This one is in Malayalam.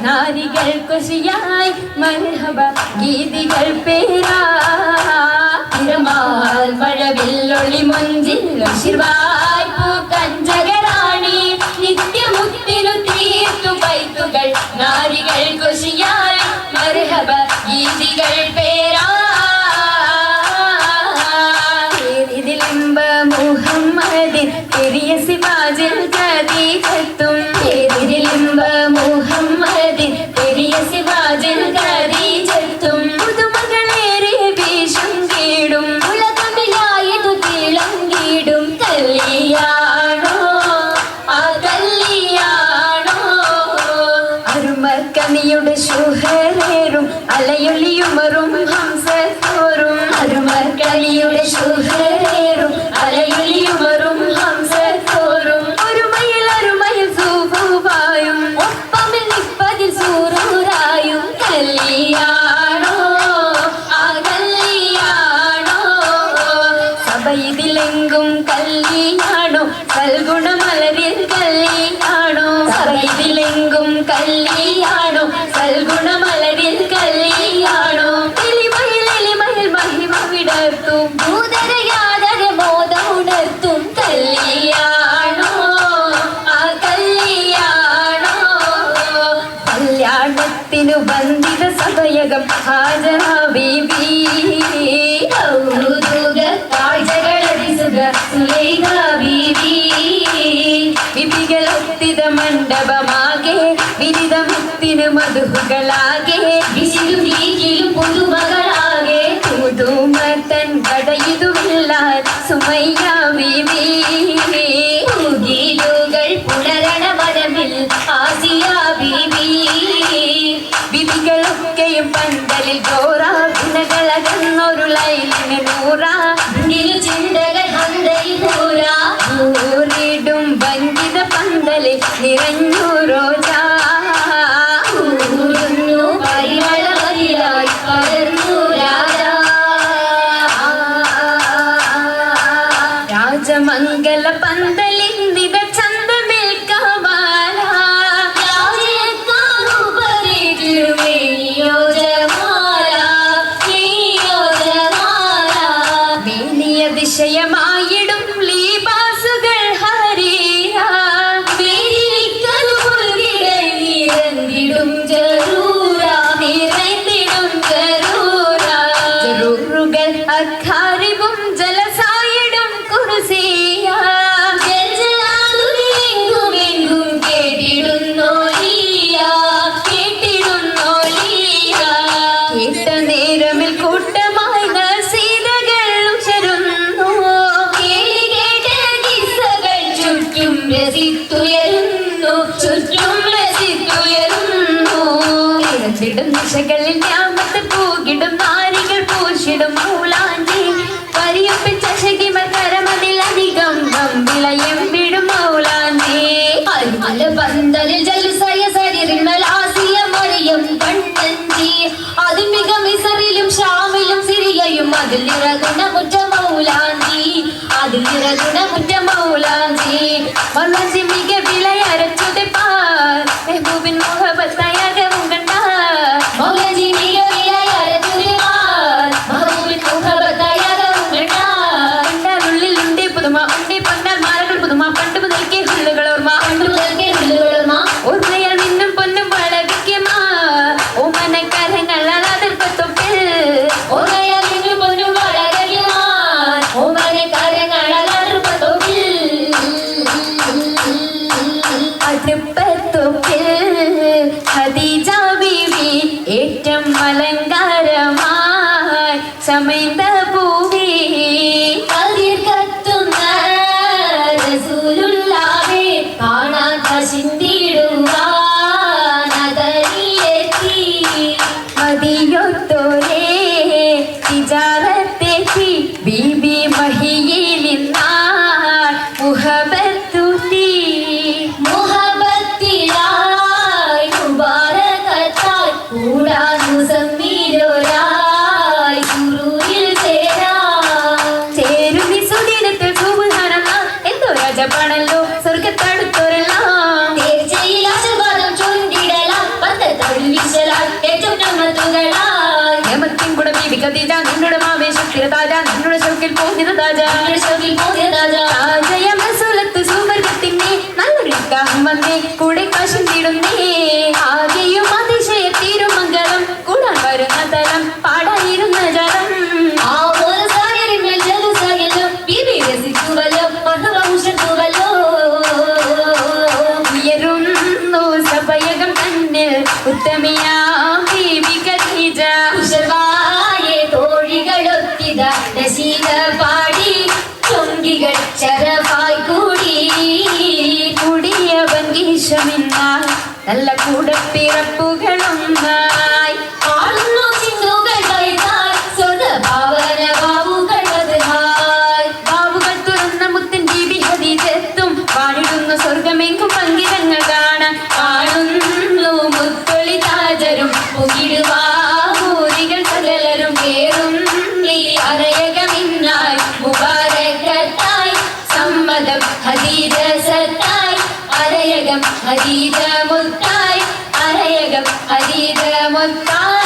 നാരികൾ ഖുശിയായി മർഹബ ഗീതികൾ പേരാ തിരമാൽ മഴവില്ലൊളി മൊഞ്ചിൽ ശിർവായ് പൂക്കഞ്ചകരാണി നിത്യമുത്തിനു തീർത്തു ബൈത്തുകൾ നാരികൾ ഖുശിയായി മർഹബ ഗീതികൾ പേരാ മുഹമ്മദിൻ പെരിയ സിവാജിൽ ഖദീജത്തും പേരിലിമ്പ മുഹമ്മദിൻ പെരിയ സിവാജിൽ ഖദീജത്തും പുതുമകളേറെ വീശും കീടും ഉലകമിലായതു തിളങ്ങിടും കല്യാണോ ആ കല്യാണോ അരുമർക്കനിയുടെ ശുഹരേറും അലയൊലിയുമറും ഹംസത്തോറും അരുമർക്കനിയുടെ ശുഹരേറും അലയൊലിയുമറും ഹംസത്തോറും ഒരുമയിൽ സൂഫുവായും ഒപ്പമിൽ നിപ്പതിൽ സൂറൂരായും കല്യാണോ ആ കല്യാണോ സഭയിതിലെങ്കും കല്യാണോ സൽഗുണമലരിൽ കല്യാണോ സഭയിതിലെങ്കും കല്യാണോ സൽഗുണമലരിൽ കല്യാണോ എളിമയിൽ മഹിമ വിടർത്തും ഭൂതരയാതര ബോധമുണർത്തും കല്യാണോ ആ കല്യാണോ കല്യാണത്തിനു ബന്ധിത സഭയകം ഹാജറ ബീബി വിപികളൊത്തിത മണ്ഡപമാകെ വിരിതമുത്തിനു മധുകളാകെ പുതുമകളാകെ പുതുമത്തൻ കടയുതുമില്ലാൻ സുമയ്യ ബീബി ുകൾ പുലരണ മനമിൽ ആസിയ ബീബി വിധികളൊക്കെയും പന്തലിൽ ഗോറ പിന്നകളകന്നൊരു ലൈലിന് നൂറ ചിന്തകൾ ൂറിടും വഞ്ചിത പന്തലിൽ നിറഞ്ഞു റോജാ പരിമളമരിലായി പകർന്നു രാജാ രാജമംഗല പന്തലിൽ നിത ചന്തമിൽ കവാല വേണിയ ദിശയമായിടും ലീബാസുകൾ ഹരിയ നിറഞ്ഞിടും ജറൂറുകൾ അഖാരിബും ജലസായിടും കുർസിയ കേട്ട നേരമിൽ കൂട്ടമായി നസീതകൾ ഉച്ചരുന്നു ചുറ്റും രസിത്തുയരുന്നു ഇടം ദിശകളിൽ ഞാമത്ത് പൂകിടും നാരികൾ പൂശിടും മൗലാഞ്ചി പരിയപ്പിൽ ചശകിമർ കരമതിലധികം വിളയം വിടും മൗലാഞ്ചി അരുമല പന്തലിൽ ജലുസയ സരിറിമൽ ആസിയ മറിയം കണ്ണഞ്ചി അതിൽ മിക മിസറിലും ഷാമിലും സിറിയയും അതിൽ നിറകുണ മുറ്റ മൗലാഞ്ചി അതിൽ നിറകുണ മുറ്റ മൗലാഞ്ചി മൗലാഞ്ചി മിക വിളയരച്ചുതെ പാൽ മെഹബൂബിൻ മുഹബത്തയകവും കണ്ട മൗലാഞ്ചി മിക വിളയരച്ചുതെ പാൽ മെഹബൂബിൻ മുഹബത്തയകവും കണ്ടാലുള്ളിൽ ഉണ്ടേ പുതുമ ഉണ്ടേ പണ്ടാൽ മാരകൾ പുതുമ പണ്ട് മുതൽക്കേ ഹുള്ളുകളോർമ്മ ഓർമ്മയാൽ നിന്നും പൊന്നും വളവിക്കുമാ ഓമനക്കരങ്ങൾ അതിർപ്പത്തൊപ്പിൽ ഓർമ്മയാൽ നിന്നും പൊന്നും വളരുമാ ഓമനക്കരങ്ങൾ അതിർപ്പത്തൊപ്പിൽ അതിർപ്പത്തൊപ്പിൽ ഖദീജ ബീവി ഏറ്റം അലങ്കാരമായി ചമൈന്ത പൂവി കാണാൻ മതിയൊത്തോരേ തിജാറത്തെത്തി ബീബി മഹിയിലിന്നാൾ മുഹബത്തുത്തി മുഹബത്തിലായി മുബാരകത്തായി കൂടാൻ മുസമ്മീരൊരായി ഗുരുവിൽ ചേരുന്നി സുദിനത്തിൽ സുബ്ഹാനല്ലാഹ് എന്തോ രാജപാണല്ലോ താജ താജയം റസൂലത്ത് സുവർഗത്തിൻ്റെ നല്ലൊരു നിക്കാഹും വന്നേ കൂടെ കാശും തീടുന്നേ ആകെയും അതിശയ തിരുമംഗളം കൂടാൻ വരുന്ന തലം പാടാനിരുന്ന ജലം ഉയരുന്നു സഭയകം തന്നിൽ ഉത്തമിയാം ബീബി ഖദീജ തോഴികളൊത്തിത നസീദ പാടി ചൊങ്കികൾ ചരവായി കൂടി കൂടിയവൻ ഈശമിന്നാൽ നല്ല കൂടപ്പിറപ്പുകളൊന്നായി ആളുന്നു സിന്ധുകൾ വൈകാൽ സ്വതഭാവന ബാബുകൾ വധഹായ് ബാബുകൾ തുറന്ന മുത്തൻ ബീബി ഖദീജത്തും പാടിടുന്നു സ്വർഗമെങ്കും പങ്കിടങ്ങൾ കാണാൻ കാണുന്നു മുത്തൊളി താജരും പുകിടുവാഹൂരികൾ സകലരും കേറുന്നി അരയകമിന്നായി മുബാരകത്തായി സമ്മതം ഖദീജ സത്തായി അരയകം ഖദീജ മുത്തായി അരയകം ഖദീജ മുത്തായി